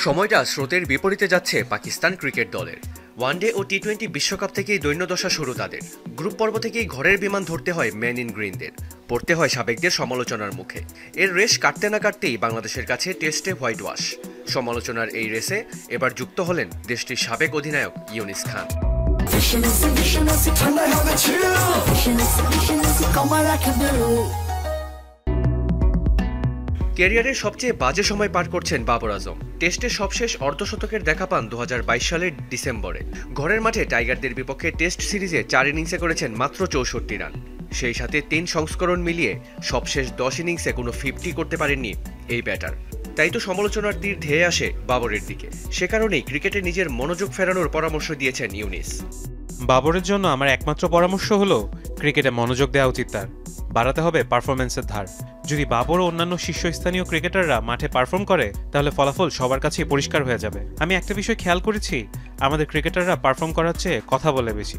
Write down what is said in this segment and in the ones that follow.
সময়টা স্রোতের বিপরীতে যাচ্ছে পাকিস্তান ক্রিকেট দলের। ওয়ানডে ও টি-20 বিশ্বকাপ থেকেই দৈন্যদশা শুরু তাদের। গ্রুপ পর্ব থেকেই ঘরের বিমান ধরতে হয় মেন ইন গ্রিনদের, পড়তে হয় সাবেকদের সমালোচনার মুখে। এর রেশ কাটতে না কাটতেই বাংলাদেশের কাছে টেস্টে হোয়াইট ওয়াশ। সমালোচনার এই রেসে এবার যুক্ত হলেন দেশটির সাবেক অধিনায়ক ইউনিস খান। ক্যারিয়ারের সবচেয়ে বাজে সময় পার করছেন বাবর আজম। টেস্টের সবশেষ অর্ধশতকের দেখা পান 2022 সালের ডিসেম্বরে। ঘরের মাঠে টাইগারদের বিপক্ষে টেস্ট সিরিজে 4 ইনিংসে করেছেন মাত্র 64 রান। সেই সাথে 3 সংস্করণ মিলিয়ে সবশেষ 10 ইনিংসে কোনো 50 করতে পারেননি এই ব্যাটার। তাই তো সমালোচনার তীর ধেয়ে আসে বাবরের দিকে। সে কারণেই ক্রিকেটে নিজের মনোযোগ ফেরানোর পরামর্শ দিয়েছেন ইউনিস। বাবরের জন্য আমার একমাত্র পরামর্শ হলো ক্রিকেটে মনোযোগ দেওয়া উচিত, তার বাড়াতে হবে পারফরমেন্সের ধার। যদি বাবর ও অন্যান্য শীর্ষস্থানীয় ক্রিকেটাররা মাঠে পারফর্ম করে তাহলে ফলাফল সবার কাছেই পরিষ্কার হয়ে যাবে। আমি একটা বিষয় খেয়াল করেছি, আমাদের ক্রিকেটাররা পারফর্ম করার চেয়ে কথা বলে বেশি।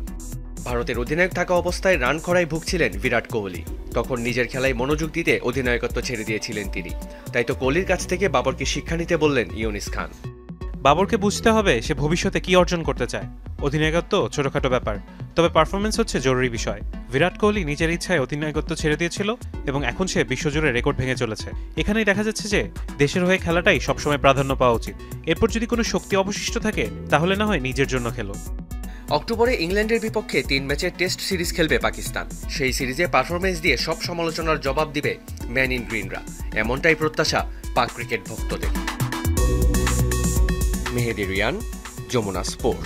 ভারতের অধিনায়ক থাকা অবস্থায় রান খরায় ভুগছিলেন বিরাট কোহলি। তখন নিজের খেলায় মনোযোগ দিতে অধিনায়কত্ব ছেড়ে দিয়েছিলেন তিনি। তাই তো কোহলির কাছ থেকে বাবরকে শিক্ষা নিতে বললেন ইউনিস খান। বাবরকে বুঝতে হবে সে ভবিষ্যতে কি অর্জন করতে চায়। অধিনায়কত্ব ছোটখাটো ব্যাপার, তবে পারফরমেন্স হচ্ছে জরুরি বিষয়। বিরাট কোহলি নিজের ইচ্ছায় অধিনায়কত্ব ছেড়ে দিয়েছিল এবং এখন সে বিশ্বজুড়ে রেকর্ড ভেঙে চলেছে। এখানেই দেখা যাচ্ছে যে দেশের হয়ে খেলাটাই সবসময় প্রাধান্য পাওয়া উচিত। এরপর যদি কোনো শক্তি অবশিষ্ট থাকে তাহলে না হয় নিজের জন্য খেলো। অক্টোবরে ইংল্যান্ডের বিপক্ষে 3 ম্যাচের টেস্ট সিরিজ খেলবে পাকিস্তান। সেই সিরিজে পারফরমেন্স দিয়ে সব সমালোচনার জবাব দিবে ম্যান ইন গ্রিনরা, এমনটাই প্রত্যাশা পাক ক্রিকেট ভক্তদের। মেহেদি রিয়ান, যমুনা স্পোর্ট।